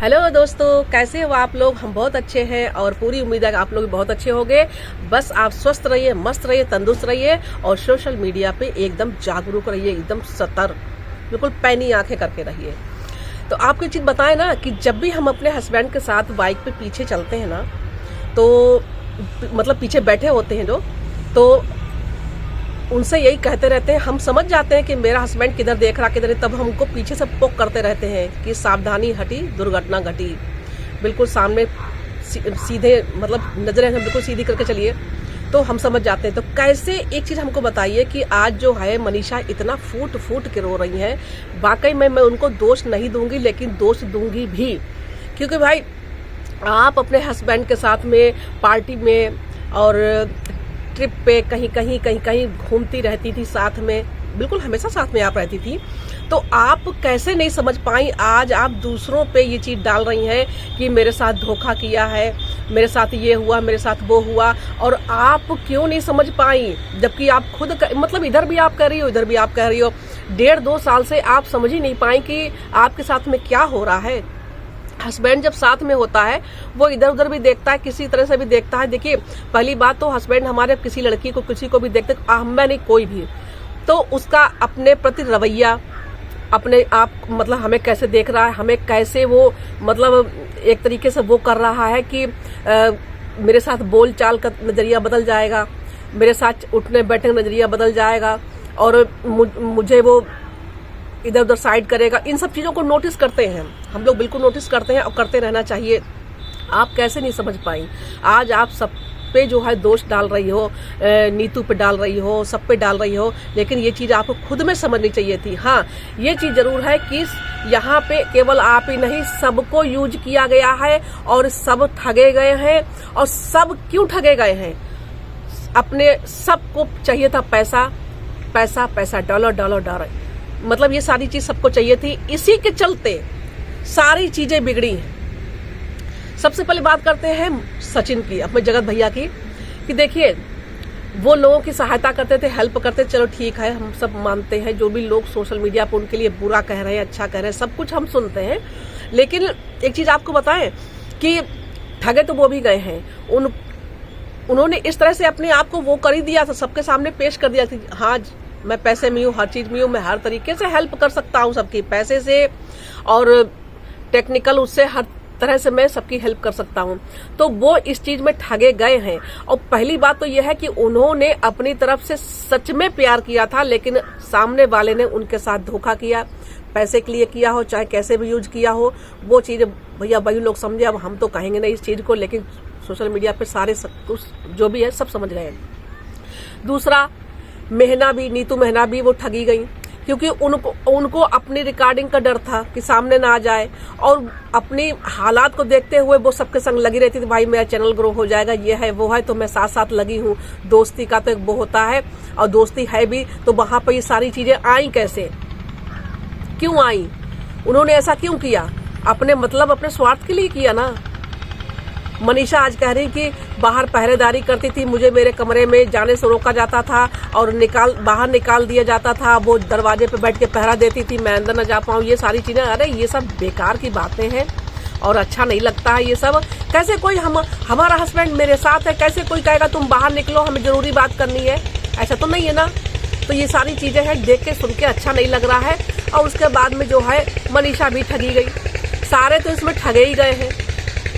Hello दोस्तों, कैसे हो आप लोग। हम बहुत अच्छे हैं और पूरी उम्मीद है कि आप लोग भी बहुत अच्छे होंगे। बस आप स्वस्थ रहिए, मस्त रहिए, तंदुरुस्त रहिए और सोशल मीडिया पे एकदम जागरूक रहिए, एकदम सतर्क, बिल्कुल पैनी आंखें करके रहिए। तो आपको एक चीज बताएं ना कि जब भी हम अपने हस्बैंड के साथ बाइक पे पीछे चलते हैं ना, तो मतलब पीछे बैठे होते हैं जो, तो उनसे यही कहते रहते हैं। हम समझ जाते हैं कि मेरा हस्बैंड किधर देख रहा किधर है, तब हमको पीछे से पोक करते रहते हैं कि सावधानी हटी दुर्घटना घटी। बिल्कुल सामने सीधे मतलब नजरें हम बिल्कुल सीधी करके चलिए, तो हम समझ जाते हैं। तो कैसे, एक चीज हमको बताइए कि आज जो है मनीषा इतना फूट फूट के रो रही है, वाकई में मैं उनको दोष नहीं दूंगी, लेकिन दोष दूंगी भी, क्योंकि भाई आप अपने हस्बैंड के साथ में पार्टी में और ट्रिप पे कहीं घूमती रहती थी, साथ में बिल्कुल हमेशा साथ में आप रहती थी। तो आप कैसे नहीं समझ पाई, आज आप दूसरों पे ये चीज डाल रही हैं कि मेरे साथ धोखा किया है, मेरे साथ ये हुआ, मेरे साथ वो हुआ, और आप क्यों नहीं समझ पाई, जबकि आप खुद मतलब इधर भी आप कह रही हो, इधर भी आप कह रही हो। 1.5-2 साल से आप समझ ही नहीं पाई कि आपके साथ में क्या हो रहा है। हस्बैंड जब साथ में होता है वो इधर उधर भी देखता है, किसी तरह से भी देखता है। देखिए, पहली बात तो हस्बैंड हमारे किसी लड़की को किसी को भी देखते, मैं नहीं कोई भी, तो उसका अपने प्रति रवैया, अपने आप मतलब हमें कैसे देख रहा है, हमें कैसे वो मतलब एक तरीके से वो कर रहा है कि मेरे साथ बोल चाल का नजरिया बदल जाएगा, मेरे साथ उठने बैठने का नजरिया बदल जाएगा, और मुझे वो इधर उधर साइड करेगा। इन सब चीजों को नोटिस करते हैं हम लोग, बिल्कुल नोटिस करते हैं और करते रहना चाहिए। आप कैसे नहीं समझ पाई, आज आप सब पे जो है दोष डाल रही हो, नीतू पे डाल रही हो, सब पे डाल रही हो, लेकिन ये चीज आपको खुद में समझनी चाहिए थी। हाँ, ये चीज जरूर है कि यहाँ पे केवल आप ही नहीं, सबको यूज किया गया है और सब ठगे गए हैं। और सब क्यों ठगे गए हैं, अपने सबको चाहिए था पैसा पैसा पैसा, डॉलर डॉलर डॉलर, मतलब ये सारी चीज सबको चाहिए थी। इसी के चलते सारी चीजें बिगड़ी। सबसे पहले बात करते हैं सचिन की, अपने जगत भैया की, कि देखिए वो लोगों की सहायता करते थे, हेल्प करते, चलो ठीक है, हम सब मानते हैं। जो भी लोग सोशल मीडिया पर उनके लिए बुरा कह रहे हैं, अच्छा कह रहे हैं, सब कुछ हम सुनते हैं। लेकिन एक चीज आपको बताएं कि ठगे तो वो भी गए हैं। उन्होंने इस तरह से अपने आप को वो कर ही दिया था, सबके सामने पेश कर दिया कि हाँ मैं पैसे में हूँ, हर चीज में हूँ, मैं हर तरीके से हेल्प कर सकता हूँ सबकी, पैसे से और टेक्निकल उससे, हर तरह से मैं सबकी हेल्प कर सकता हूँ। तो वो इस चीज में ठगे गए हैं। और पहली बात तो यह है कि उन्होंने अपनी तरफ से सच में प्यार किया था, लेकिन सामने वाले ने उनके साथ धोखा किया, पैसे के लिए किया हो, चाहे कैसे भी यूज किया हो, वो चीज भैया वही लोग समझे। अब हम तो कहेंगे नहीं इस चीज को, लेकिन सोशल मीडिया पे सारे सब कुछ जो भी है सब समझ रहे हैं। दूसरा, मेहना भी, नीतू मेहना भी वो ठगी गई, क्योंकि उनको अपनी रिकॉर्डिंग का डर था कि सामने ना आ जाए, और अपनी हालात को देखते हुए वो सबके संग लगी रहती थी, भाई मेरा चैनल ग्रो हो जाएगा, ये है वो है, तो मैं साथ साथ लगी हूँ। दोस्ती का तो एक वो होता है, और दोस्ती है भी, तो वहां पर ये सारी चीजें आई कैसे, क्यों आई, उन्होंने ऐसा क्यों किया, अपने मतलब अपने स्वार्थ के लिए किया ना। मनीषा आज कह रही कि बाहर पहरेदारी करती थी, मुझे मेरे कमरे में जाने से रोका जाता था और बाहर निकाल दिया जाता था, वो दरवाजे पे बैठ के पहरा देती थी, मैं अंदर न जा पाऊँ, ये सारी चीजें। अरे ये सब बेकार की बातें हैं और अच्छा नहीं लगता है ये सब। कैसे कोई हमारा हस्बैंड मेरे साथ है, कैसे कोई कहेगा तुम बाहर निकलो, हमें जरूरी बात करनी है, ऐसा तो नहीं है ना। तो ये सारी चीजें हैं, देख के सुन के अच्छा नहीं लग रहा है। और उसके बाद में जो है मनीषा भी ठगी गई, सारे तो इसमें ठगे ही गए हैं,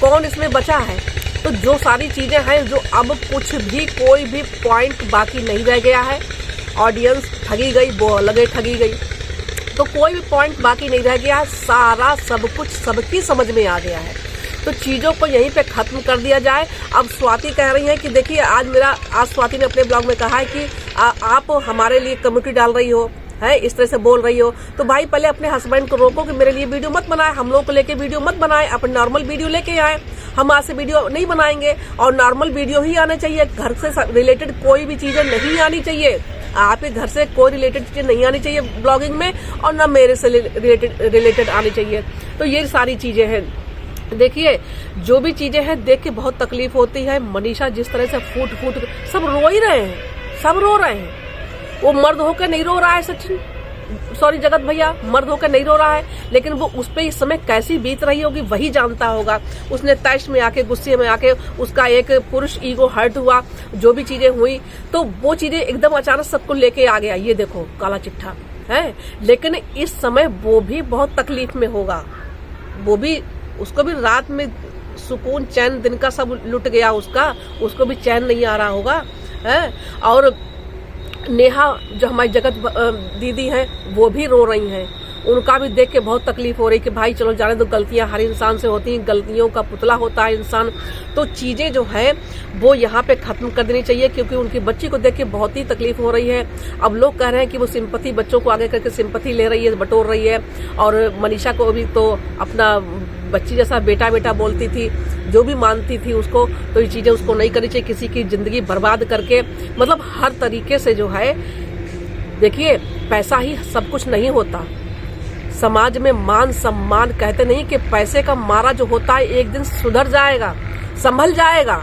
कौन इसमें बचा है। तो जो सारी चीजें हैं, जो अब कुछ भी कोई भी पॉइंट बाकी नहीं रह गया है, ऑडियंस ठगी गई, वो अलग ठगी गई, तो कोई भी पॉइंट बाकी नहीं रह गया है, सारा सब कुछ सबकी समझ में आ गया है। तो चीजों को यहीं पे खत्म कर दिया जाए। अब स्वाति कह रही है कि देखिए आज स्वाति ने अपने ब्लॉग में कहा है कि आप हमारे लिए कम्युनिटी डाल रही हो, है इस तरह से बोल रही हो, तो भाई पहले अपने हस्बैंड को रोको कि मेरे लिए वीडियो मत बनाए, हम लोग को लेके वीडियो मत बनाए, अपन नॉर्मल वीडियो लेके आए। हम आज से वीडियो नहीं बनाएंगे और नॉर्मल वीडियो ही आने चाहिए, घर से रिलेटेड कोई भी चीजें नहीं आनी चाहिए, आपके घर से कोई रिलेटेड चीजें नहीं आनी चाहिए ब्लॉगिंग में, और ना मेरे से रिलेटेड आनी चाहिए। तो ये सारी चीजें हैं। देखिए, जो भी चीजें हैं देख के बहुत तकलीफ होती है। मनीषा जिस तरह से फूट फूट सब रो ही रहे हैं, सब रो रहे हैं। वो मर्द होकर नहीं रो रहा है सचिन, सॉरी जगत भैया मर्द होकर नहीं रो रहा है, लेकिन वो उस पे इस समय कैसी बीत रही होगी वही जानता होगा। उसने तैश में आके, गुस्से में आके उसका एक पुरुष ईगो हर्ट हुआ, जो भी चीजें हुई, तो वो चीजें एकदम अचानक सबको लेके आ गया, ये देखो काला चिट्ठा है। लेकिन इस समय वो भी बहुत तकलीफ में होगा, वो भी, उसको भी रात में सुकून चैन दिन का सब लुट गया उसको भी चैन नहीं आ रहा होगा है। और नेहा जो हमारी जगत दीदी हैं वो भी रो रही हैं, उनका भी देख के बहुत तकलीफ हो रही कि भाई चलो जाने दो, गलतियां हर इंसान से होती हैं, गलतियों का पुतला होता है इंसान। तो चीजें जो है वो यहाँ पे खत्म कर देनी चाहिए, क्योंकि उनकी बच्ची को देख के बहुत ही तकलीफ हो रही है। अब लोग कह रहे हैं कि वो सिंपैथी, बच्चों को आगे करके सिंपैथी ले रही है, बटोर रही है। और मनीषा को भी तो अपना बच्ची जैसा बेटा बेटा बोलती थी, जो भी मानती थी उसको, तो ये चीजें उसको नहीं करनी चाहिए, किसी की जिंदगी बर्बाद करके, मतलब हर तरीके से जो है। देखिए पैसा ही सब कुछ नहीं होता, समाज में मान सम्मान, कहते नहीं कि पैसे का मारा जो होता है एक दिन सुधर जाएगा, संभल जाएगा,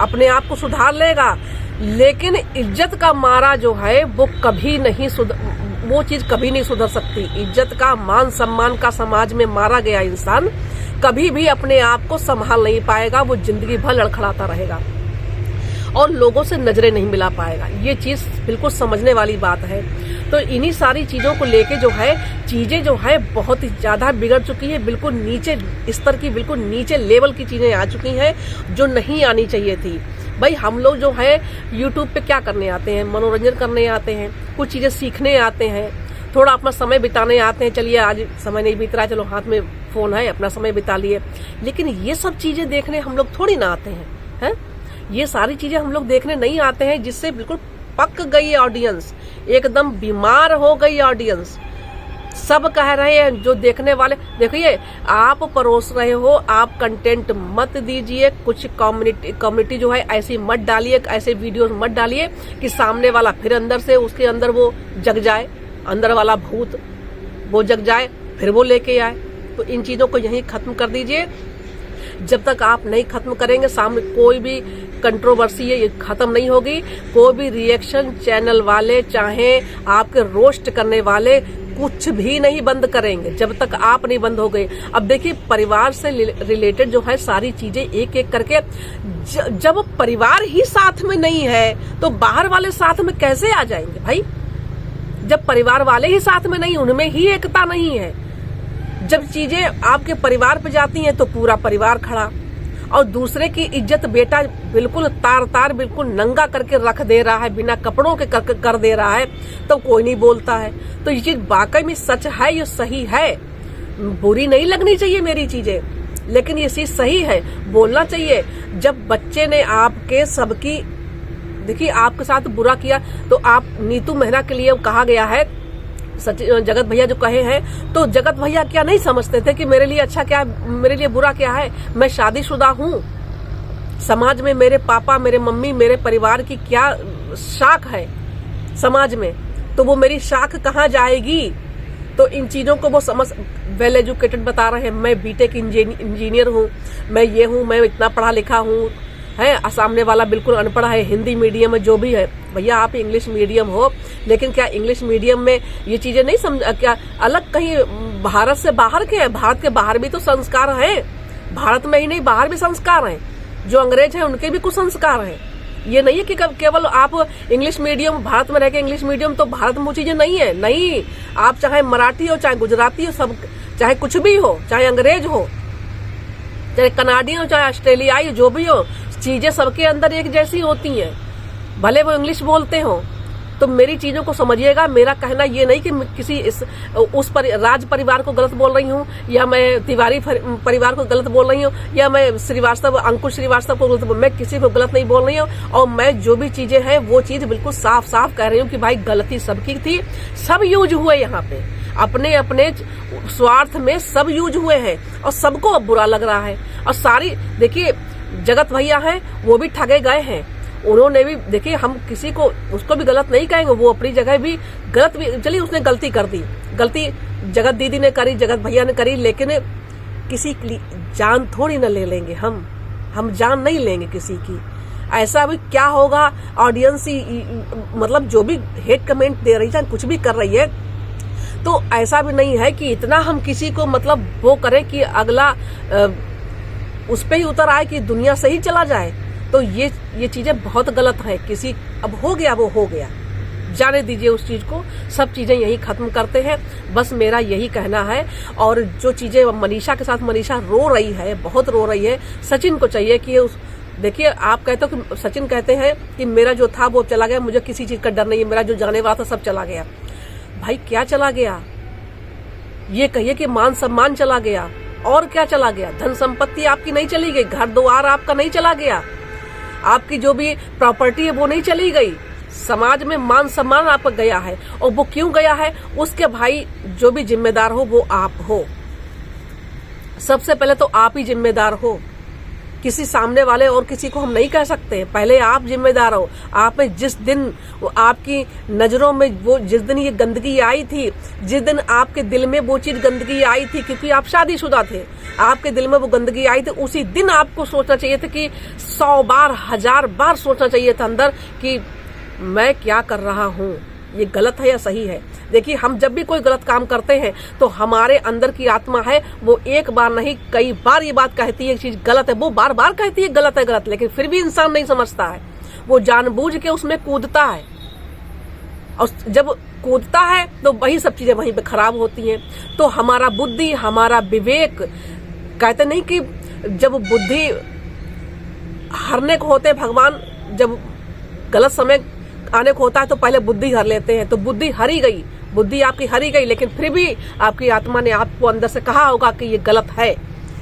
अपने आप को सुधार लेगा, लेकिन इज्जत का मारा जो है वो कभी नहीं वो चीज कभी नहीं सुधर सकती। इज्जत का, मान सम्मान का समाज में मारा गया इंसान कभी भी अपने आप को संभाल नहीं पाएगा, वो जिंदगी भर लड़खड़ाता रहेगा और लोगों से नजरें नहीं मिला पाएगा। ये चीज बिल्कुल समझने वाली बात है। तो इन्हीं सारी चीजों को लेके जो है चीजें जो है बहुत ही ज्यादा बिगड़ चुकी है, बिल्कुल नीचे स्तर की, बिल्कुल नीचे लेवल की चीजें आ चुकी हैं जो नहीं आनी चाहिए थी। भाई हम लोग जो है यूट्यूब पे क्या करने आते हैं, मनोरंजन करने आते हैं, कुछ चीजें सीखने आते हैं, थोड़ा अपना समय बिताने आते हैं। चलिए आज समय नहीं बीत रहा है, चलो हाथ में फोन है, अपना समय बिता लिए। लेकिन ये सब चीजें देखने हम लोग थोड़ी ना आते हैं। ये सारी चीजें हम लोग देखने नहीं आते हैं, जिससे बिल्कुल पक गई ऑडियंस, एकदम बीमार हो गई ऑडियंस। सब कह रहे हैं जो देखने वाले, देखिए आप परोस रहे हो, आप कंटेंट मत दीजिए, कुछ कम्युनिटी जो है ऐसी मत डालिए, ऐसे वीडियोस मत डालिए कि सामने वाला फिर अंदर से उसके अंदर वो जग जाए, अंदर वाला भूत वो जग जाए, फिर वो लेके आए। तो इन चीजों को यहीं खत्म कर दीजिए। जब तक आप नहीं खत्म करेंगे, सामने कोई भी कंट्रोवर्सी है ये खत्म नहीं होगी। कोई भी रिएक्शन चैनल वाले, चाहे आपके रोस्ट करने वाले, कुछ भी नहीं बंद करेंगे जब तक आप नहीं बंद हो गए। अब देखिए परिवार से रिलेटेड जो है सारी चीजें एक एक करके, जब परिवार ही साथ में नहीं है तो बाहर वाले साथ में कैसे आ जाएंगे भाई? जब परिवार वाले ही साथ में नहीं, उनमें ही एकता नहीं है, जब चीजें आपके परिवार पे जाती हैं तो पूरा परिवार खड़ा, और दूसरे की इज्जत बेटा बिल्कुल तार तार बिल्कुल नंगा करके रख दे रहा है, बिना कपड़ों के कर दे रहा है, तो कोई नहीं बोलता है। तो ये चीज वाकई में सच है, ये सही है, बुरी नहीं लगनी चाहिए मेरी चीजें, लेकिन ये चीज सही है, बोलना चाहिए। जब बच्चे ने आपके सबकी, देखिए आपके साथ बुरा किया तो आप, नीतू मेहरा के लिए कहा गया है, जगत भैया जो कहे हैं, तो जगत भैया क्या नहीं समझते थे कि मेरे लिए अच्छा क्या, मेरे लिए बुरा क्या है? मैं शादीशुदा हूँ, समाज में मेरे पापा, मेरे मम्मी, मेरे परिवार की क्या शाख है समाज में, तो वो मेरी शाख कहाँ जाएगी? तो इन चीजों को वो समझ, वेल एजुकेटेड बता रहे हैं, मैं बीटेक इंजीनियर हूँ, मैं ये हूँ, मैं इतना पढ़ा लिखा हूँ, है, सामने वाला बिल्कुल अनपढ़ है, हिंदी मीडियम में जो भी है। भैया आप इंग्लिश मीडियम हो, लेकिन क्या इंग्लिश मीडियम में ये चीजें नहीं समझ, क्या अलग कहीं भारत से बाहर के हैं? भारत के बाहर भी तो संस्कार हैं, भारत में ही नहीं बाहर भी संस्कार हैं, जो अंग्रेज हैं उनके भी कुछ संस्कार हैं। ये नहीं है कि केवल आप इंग्लिश मीडियम, भारत में रह के इंग्लिश मीडियम, तो भारत में वो चीजें नहीं है, नहीं। आप चाहे मराठी हो, चाहे गुजराती हो, सब चाहे कुछ भी हो, चाहे अंग्रेज हो, चाहे कनाडियन हो, चाहे ऑस्ट्रेलियाई, जो भी हो, चीजें सबके अंदर एक जैसी होती हैं, भले वो इंग्लिश बोलते हो। तो मेरी चीजों को समझिएगा। मेरा कहना ये नहीं कि किसी राज परिवार को गलत बोल रही हूँ, या मैं तिवारी परिवार को गलत बोल रही हूँ, या मैं श्रीवास्तव, अंकुश श्रीवास्तव को गलत, मैं किसी को गलत नहीं बोल रही हूँ। और मैं जो भी चीजें हैं वो चीज बिल्कुल साफ साफ कह रही हूँ कि भाई गलती सबकी थी, सब यूज हुए यहाँ पे, अपने अपने स्वार्थ में सब यूज हुए हैं, और सबको अब बुरा लग रहा है। और सारी, देखिए जगत भैया हैं, वो भी ठगे गए हैं, उन्होंने भी, देखिए हम किसी को, उसको भी गलत नहीं कहेंगे, वो अपनी जगह भी गलत भी, चलिए उसने गलती कर दी, गलती जगत दीदी ने करी, जगत भैया ने करी, लेकिन किसी की जान थोड़ी न ले लेंगे हम जान नहीं लेंगे किसी की। ऐसा भी क्या होगा, ऑडियंस ही मतलब जो भी हेट कमेंट दे रही है, कुछ भी कर रही है, तो ऐसा भी नहीं है कि इतना हम किसी को मतलब वो करें कि अगला उस पे ही उतर आए कि दुनिया से ही चला जाए। तो ये चीजें बहुत गलत है। किसी अब हो गया वो हो गया, जाने दीजिए उस चीज को, सब चीजें यही खत्म करते हैं। बस मेरा यही कहना है। और जो चीजें मनीषा के साथ, मनीषा रो रही है, बहुत रो रही है। सचिन को चाहिए कि देखिए, आप कहते हो कि सचिन कहते हैं कि मेरा जो था वो चला गया, मुझे किसी चीज का डर नहीं है, मेरा जो जाने वाला था सब चला गया। भाई क्या चला गया? ये कहिए कि मान सम्मान चला गया, और क्या चला गया? धन संपत्ति आपकी नहीं चली गई, घर द्वार आपका नहीं चला गया, आपकी जो भी प्रॉपर्टी है वो नहीं चली गई, समाज में मान सम्मान आपका गया है। और वो क्यों गया है? उसके भाई जो भी जिम्मेदार हो वो आप हो। सबसे पहले तो आप ही जिम्मेदार हो। किसी सामने वाले और किसी को हम नहीं कह सकते, पहले आप जिम्मेदार हो। आप जिस दिन आपकी नजरों में वो, जिस दिन ये गंदगी आई थी, जिस दिन आपके दिल में वो चीज गंदगी आई थी, क्योंकि आप शादीशुदा थे, आपके दिल में वो गंदगी आई थी, उसी दिन आपको सोचना चाहिए था कि 100 बार 1000 बार सोचना चाहिए था अंदर कि मैं क्या कर रहा हूँ, ये गलत है या सही है। देखिए, हम जब भी कोई गलत काम करते हैं तो हमारे अंदर की आत्मा है वो एक बार नहीं कई बार ये बात कहती है चीज गलत है, वो बार बार कहती है गलत है गलत, लेकिन फिर भी इंसान नहीं समझता है, वो जानबूझ के उसमें कूदता है। और जब कूदता है तो वही सब चीजें वहीं पे खराब होती हैं। तो हमारा बुद्धि, हमारा विवेक, कहते नहीं कि जब बुद्धि हारने को होते भगवान, जब गलत समय आने को होता है तो पहले बुद्धि हर लेते हैं। तो बुद्धि हरी गई, बुद्धि आपकी हरी गई, लेकिन फिर भी आपकी आत्मा ने आपको अंदर से कहा होगा कि ये गलत है,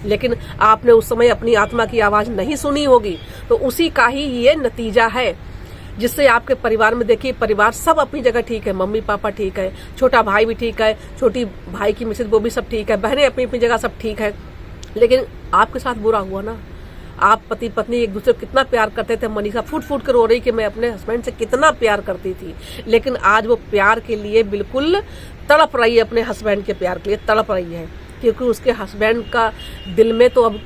लेकिन आपने उस समय अपनी आत्मा की आवाज नहीं सुनी होगी। तो उसी का ही ये नतीजा है, जिससे आपके परिवार में देखिए, परिवार सब अपनी जगह ठीक है, मम्मी पापा ठीक है, छोटा भाई भी ठीक है, छोटी भाई की मिसेज वो भी सब ठीक है, बहनें अपनी अपनी जगह सब ठीक है, लेकिन आपके साथ बुरा हुआ ना। आप पति पत्नी एक दूसरे को कितना प्यार करते थे। मनीषा फूट फूट कर रो रही कि मैं अपने हस्बैंड से कितना प्यार करती थी, लेकिन आज वो प्यार के लिए बिल्कुल तड़प रही है, अपने हस्बैंड के प्यार के लिए तड़प रही है, क्योंकि उसके हस्बैंड का दिल में तो अब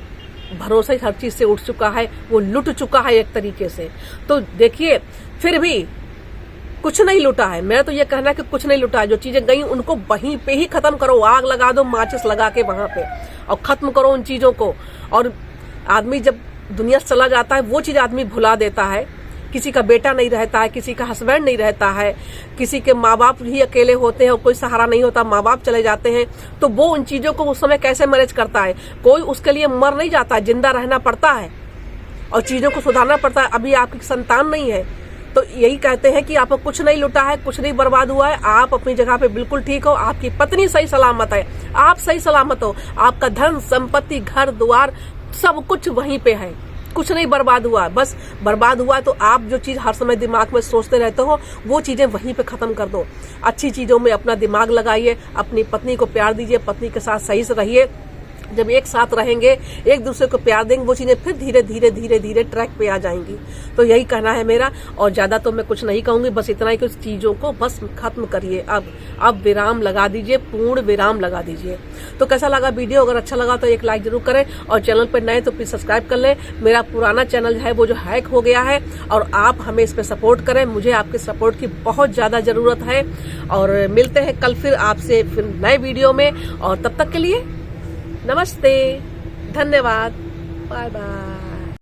भरोसा ही हर चीज से उठ चुका है, वो लुट चुका है एक तरीके से। तो देखिए, फिर भी कुछ नहीं लुटा है। मैं तो ये कहना है कि कुछ नहीं लुटा है। जो चीजें गई उनको वहीं पे ही खत्म करो, आग लगा दो माचिस लगा के वहां पे, और खत्म करो उन चीजों को। और आदमी जब दुनिया से चला जाता है वो चीज आदमी भुला देता है। किसी का बेटा नहीं रहता है, किसी का हस्बैंड नहीं रहता है, किसी के माँ बाप ही अकेले होते हैं और कोई सहारा नहीं होता, माँ बाप चले जाते हैं, तो वो उन चीजों को उस समय कैसे मैनेज करता है। कोई उसके लिए मर नहीं जाता, जिंदा रहना पड़ता है और चीजों को सुधारना पड़ता है। अभी आपकी संतान नहीं है, तो यही कहते हैं कि आपको कुछ नहीं लुटा है, कुछ नहीं बर्बाद हुआ है, आप अपनी जगह पे बिल्कुल ठीक हो, आपकी पत्नी सही सलामत है, आप सही सलामत हो, आपका धन संपत्ति घर द्वार सब कुछ वहीं पे है, कुछ नहीं बर्बाद हुआ। बस बर्बाद हुआ तो आप जो चीज हर समय दिमाग में सोचते रहते हो वो चीजें वहीं पे खत्म कर दो। अच्छी चीजों में अपना दिमाग लगाइए, अपनी पत्नी को प्यार दीजिए, पत्नी के साथ सही से रहिए। जब एक साथ रहेंगे, एक दूसरे को प्यार देंगे, वो चीजें फिर धीरे धीरे धीरे धीरे ट्रैक पे आ जाएंगी। तो यही कहना है मेरा, और ज्यादा तो मैं कुछ नहीं कहूंगी, बस इतना ही कि उस चीजों को बस खत्म करिए। अब विराम लगा दीजिए, पूर्ण विराम लगा दीजिए। तो कैसा लगा वीडियो? अगर अच्छा लगा तो एक लाइक जरूर करें, और चैनल पर नए तो प्लीज सब्सक्राइब कर लें। मेरा पुराना चैनल है वो जो हैक हो गया है, और आप हमें इस पे सपोर्ट करें, मुझे आपके सपोर्ट की बहुत ज्यादा जरूरत है। और मिलते हैं कल फिर आपसे फिर नए वीडियो में, और तब तक के लिए नमस्ते, धन्यवाद, बाय बाय।